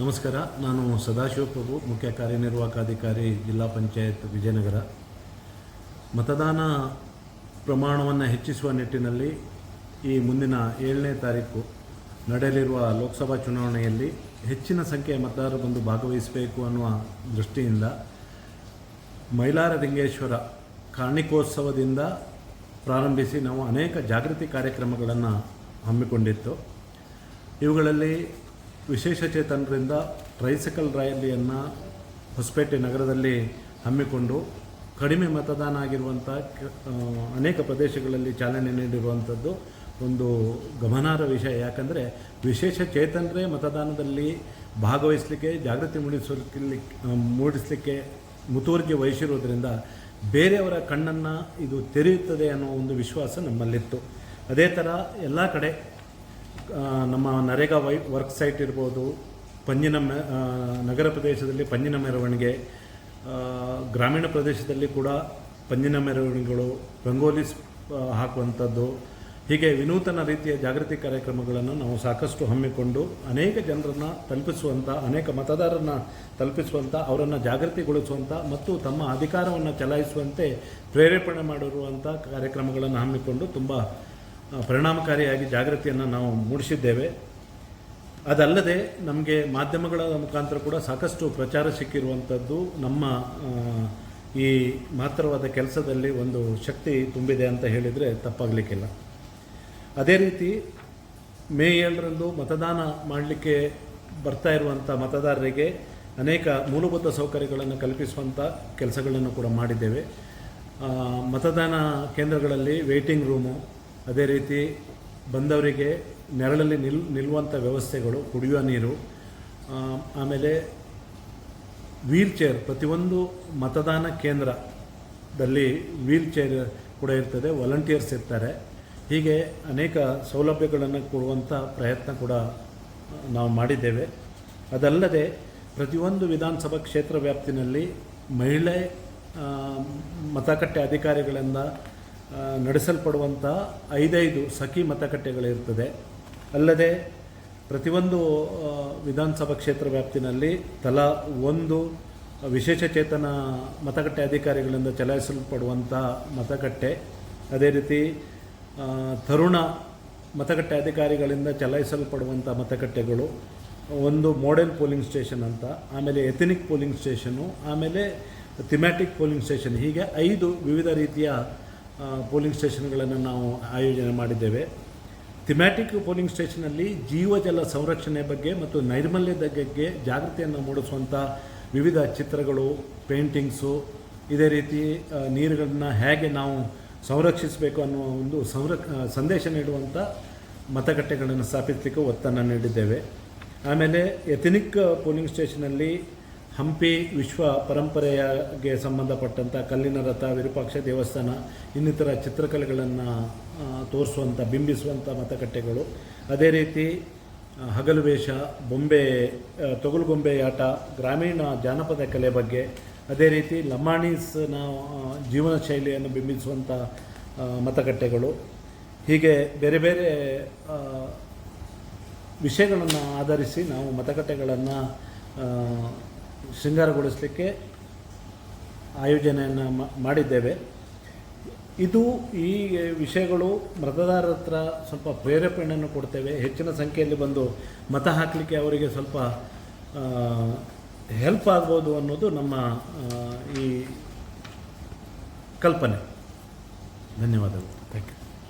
ನಮಸ್ಕಾರ. ನಾನು ಸದಾಶಿವ ಪ್ರಭು, ಮುಖ್ಯ ಕಾರ್ಯನಿರ್ವಾಹಕ ಅಧಿಕಾರಿ, ಜಿಲ್ಲಾ ಪಂಚಾಯತ್ ವಿಜಯನಗರ. ಮತದಾನ ಪ್ರಮಾಣವನ್ನು ಹೆಚ್ಚಿಸುವ ನಿಟ್ಟಿನಲ್ಲಿ ಈ ಮುಂದಿನ 7ನೇ ತಾರೀಕು ನಡೆಯಲಿರುವ ಲೋಕಸಭಾ ಚುನಾವಣೆಯಲ್ಲಿ ಹೆಚ್ಚಿನ ಸಂಖ್ಯೆಯ ಮತದಾರರು ಬಂದು ಭಾಗವಹಿಸಬೇಕು ಅನ್ನುವ ದೃಷ್ಟಿಯಿಂದ ಮೈಲಾರಲಿಂಗೇಶ್ವರ ಕಾರ್ಣಿಕೋತ್ಸವದಿಂದ ಪ್ರಾರಂಭಿಸಿ ನಾವು ಅನೇಕ ಜಾಗೃತಿ ಕಾರ್ಯಕ್ರಮಗಳನ್ನು ಹಮ್ಮಿಕೊಂಡಿತ್ತು. ಇವುಗಳಲ್ಲಿ ವಿಶೇಷಚೇತನರಿಂದ ಟ್ರೈಸೈಕಲ್ ರ್ಯಾಲಿಯನ್ನು ಹೊಸಪೇಟೆ ನಗರದಲ್ಲಿ ಹಮ್ಮಿಕೊಂಡು ಕಡಿಮೆ ಮತದಾನ ಆಗಿರುವಂಥ ಅನೇಕ ಪ್ರದೇಶಗಳಲ್ಲಿ ಚಾಲನೆ ನೀಡಿರುವಂಥದ್ದು ಒಂದು ಗಮನಾರ್ಹ ವಿಷಯ. ಯಾಕಂದರೆ ವಿಶೇಷಚೇತನರೇ ಮತದಾನದಲ್ಲಿ ಭಾಗವಹಿಸಲಿಕ್ಕೆ, ಜಾಗೃತಿ ಮೂಡಿಸಲಿಕ್ಕೆ ಮುತುವರ್ಜಿ ವಹಿಸಿರೋದ್ರಿಂದ ಬೇರೆಯವರ ಕಣ್ಣನ್ನು ಇದು ತೆರೆಯುತ್ತದೆ ಅನ್ನೋ ಒಂದು ವಿಶ್ವಾಸ ನಮ್ಮಲ್ಲಿತ್ತು. ಅದೇ ಥರ ಎಲ್ಲ ಕಡೆ ನಮ್ಮ ನರೇಗಾ ವರ್ಕ್ ಸೈಟ್ ಇರ್ಬೋದು, ಪಂಜಿನ ನಗರ ಪ್ರದೇಶದಲ್ಲಿ ಪಂಜಿನ ಮೆರವಣಿಗೆ, ಗ್ರಾಮೀಣ ಪ್ರದೇಶದಲ್ಲಿ ಕೂಡ ಪಂಜಿನ ಮೆರವಣಿಗೆಗಳು, ರಂಗೋಲಿ ಹಾಕುವಂಥದ್ದು, ಹೀಗೆ ವಿನೂತನ ರೀತಿಯ ಜಾಗೃತಿ ಕಾರ್ಯಕ್ರಮಗಳನ್ನು ನಾವು ಸಾಕಷ್ಟು ಹಮ್ಮಿಕೊಂಡು ಅನೇಕ ಜನರನ್ನು ತಲುಪಿಸುವಂಥ, ಅನೇಕ ಮತದಾರರನ್ನು ತಲುಪಿಸುವಂಥ, ಅವರನ್ನು ಜಾಗೃತಿಗೊಳಿಸುವಂಥ ಮತ್ತು ತಮ್ಮ ಅಧಿಕಾರವನ್ನು ಚಲಾಯಿಸುವಂತೆ ಪ್ರೇರೇಪಣೆ ಮಾಡಿರುವಂಥ ಕಾರ್ಯಕ್ರಮಗಳನ್ನು ಹಮ್ಮಿಕೊಂಡು ತುಂಬ ಪರಿಣಾಮಕಾರಿಯಾಗಿ ಜಾಗೃತಿಯನ್ನು ನಾವು ಮೂಡಿಸಿದ್ದೇವೆ. ಅದಲ್ಲದೆ ನಮಗೆ ಮಾಧ್ಯಮಗಳ ಮುಖಾಂತರ ಕೂಡ ಸಾಕಷ್ಟು ಪ್ರಚಾರ ಸಿಕ್ಕಿರುವಂಥದ್ದು ನಮ್ಮ ಈ ಮಹತ್ತರವಾದ ಕೆಲಸದಲ್ಲಿ ಒಂದು ಶಕ್ತಿ ತುಂಬಿದೆ ಅಂತ ಹೇಳಿದರೆ ತಪ್ಪಾಗಲಿಕ್ಕಿಲ್ಲ. ಅದೇ ರೀತಿ ಮೇ 7ರಂದು ಮತದಾನ ಮಾಡಲಿಕ್ಕೆ ಬರ್ತಾ ಇರುವಂಥ ಮತದಾರರಿಗೆ ಅನೇಕ ಮೂಲಭೂತ ಸೌಕರ್ಯಗಳನ್ನು ಕಲ್ಪಿಸುವಂಥ ಕೆಲಸಗಳನ್ನು ಕೂಡ ಮಾಡಿದ್ದೇವೆ. ಮತದಾನ ಕೇಂದ್ರಗಳಲ್ಲಿ ವೇಟಿಂಗ್ ರೂಮು, ಅದೇ ರೀತಿ ಬಂದವರಿಗೆ ನೆರಳಲ್ಲಿ ನಿಲ್ಲುವಂಥ ವ್ಯವಸ್ಥೆಗಳು, ಕುಡಿಯುವ ನೀರು, ಆಮೇಲೆ ವೀಲ್ ಚೇರ್, ಪ್ರತಿಯೊಂದು ಮತದಾನ ಕೇಂದ್ರದಲ್ಲಿ ವೀಲ್ ಚೇರ್ ಕೂಡ ಇರ್ತದೆ, ವಾಲಂಟಿಯರ್ಸ್ ಇರ್ತಾರೆ. ಹೀಗೆ ಅನೇಕ ಸೌಲಭ್ಯಗಳನ್ನು ಕೊಡುವಂಥ ಪ್ರಯತ್ನ ಕೂಡ ನಾವು ಮಾಡಿದ್ದೇವೆ. ಅದಲ್ಲದೆ ಪ್ರತಿಯೊಂದು ವಿಧಾನಸಭಾ ಕ್ಷೇತ್ರ ವ್ಯಾಪ್ತಿನಲ್ಲಿ ಮಹಿಳೆ ಮತಗಟ್ಟೆ ಅಧಿಕಾರಿಗಳಿಂದ ನಡೆಸಲ್ಪಡುವಂಥ 5 ಸಖಿ ಮತಗಟ್ಟೆಗಳಿರ್ತದೆ. ಅಲ್ಲದೆ ಪ್ರತಿಯೊಂದು ವಿಧಾನಸಭಾ ಕ್ಷೇತ್ರ ವ್ಯಾಪ್ತಿನಲ್ಲಿ ತಲಾ 1 ವಿಶೇಷಚೇತನ ಮತಗಟ್ಟೆ ಅಧಿಕಾರಿಗಳಿಂದ ಚಲಾಯಿಸಲ್ಪಡುವಂಥ ಮತಗಟ್ಟೆ, ಅದೇ ರೀತಿ ತರುಣ ಮತಗಟ್ಟೆ ಅಧಿಕಾರಿಗಳಿಂದ ಚಲಾಯಿಸಲ್ಪಡುವಂಥ ಮತಗಟ್ಟೆಗಳು, 1 ಮಾಡೆಲ್ ಪೋಲಿಂಗ್ ಸ್ಟೇಷನ್ ಅಂತ, ಆಮೇಲೆ ಎಥನಿಕ್ ಪೋಲಿಂಗ್ ಸ್ಟೇಷನು, ಆಮೇಲೆ ಥಿಮ್ಯಾಟಿಕ್ ಪೋಲಿಂಗ್ ಸ್ಟೇಷನ್, ಹೀಗೆ 5 ವಿವಿಧ ರೀತಿಯ ಪೋಲಿಂಗ್ ಸ್ಟೇಷನ್ಗಳನ್ನು ನಾವು ಆಯೋಜನೆ ಮಾಡಿದ್ದೇವೆ. ಥಿಮ್ಯಾಟಿಕ್ ಪೋಲಿಂಗ್ ಸ್ಟೇಷನಲ್ಲಿ ಜೀವಜಲ ಸಂರಕ್ಷಣೆ ಬಗ್ಗೆ ಮತ್ತು ನೈರ್ಮಲ್ಯದ ಬಗ್ಗೆ ಜಾಗೃತಿಯನ್ನು ಮೂಡಿಸುವಂಥ ವಿವಿಧ ಚಿತ್ರಗಳು, ಪೇಂಟಿಂಗ್ಸು, ಇದೇ ರೀತಿ ನೀರುಗಳನ್ನು ಹೇಗೆ ನಾವು ಸಂರಕ್ಷಿಸಬೇಕು ಅನ್ನುವ ಒಂದು ಸಂದೇಶ ನೀಡುವಂಥ ಮತಗಟ್ಟೆಗಳನ್ನು ಸ್ಥಾಪಿಸಲಿಕ್ಕೆ ಒತ್ತನ್ನು ನೀಡಿದ್ದೇವೆ. ಆಮೇಲೆ ಎಥನಿಕ್ ಪೋಲಿಂಗ್ ಸ್ಟೇಷನಲ್ಲಿ ಹಂಪಿ ವಿಶ್ವ ಪರಂಪರೆಗೆ ಸಂಬಂಧಪಟ್ಟಂಥ ಕಲ್ಲಿನ ರಥ, ವಿರೂಪಾಕ್ಷ ದೇವಸ್ಥಾನ, ಇನ್ನಿತರ ಚಿತ್ರಕಲೆಗಳನ್ನು ತೋರಿಸುವಂಥ, ಬಿಂಬಿಸುವಂಥ ಮತಗಟ್ಟೆಗಳು, ಅದೇ ರೀತಿ ಹಗಲು ವೇಷ, ತೊಗಲುಗೊಂಬೆ ಆಟ, ಗ್ರಾಮೀಣ ಜಾನಪದ ಕಲೆ ಬಗ್ಗೆ, ಅದೇ ರೀತಿ ಲಂಬಾಣೀಸ್ನ ಜೀವನ ಶೈಲಿಯನ್ನು ಬಿಂಬಿಸುವಂಥ ಮತಗಟ್ಟೆಗಳು, ಹೀಗೆ ಬೇರೆ ಬೇರೆ ವಿಷಯಗಳನ್ನು ಆಧರಿಸಿ ನಾವು ಮತಗಟ್ಟೆಗಳನ್ನು ಶೃಂಗಾರಗೊಳಿಸಲಿಕ್ಕೆ ಆಯೋಜನೆಯನ್ನು ಮಾಡಿದ್ದೇವೆ. ಈ ವಿಷಯಗಳು ಮತದಾರರ ಹತ್ರ ಸ್ವಲ್ಪ ಪ್ರೇರೇಪಣೆಯನ್ನು ಕೊಡ್ತೇವೆ. ಹೆಚ್ಚಿನ ಸಂಖ್ಯೆಯಲ್ಲಿ ಬಂದು ಮತ ಹಾಕಲಿಕ್ಕೆ ಅವರಿಗೆ ಸ್ವಲ್ಪ ಹೆಲ್ಪ್ ಆಗ್ಬೋದು ಅನ್ನೋದು ನಮ್ಮ ಈ ಕಲ್ಪನೆ. ಧನ್ಯವಾದಗಳು. Thank you.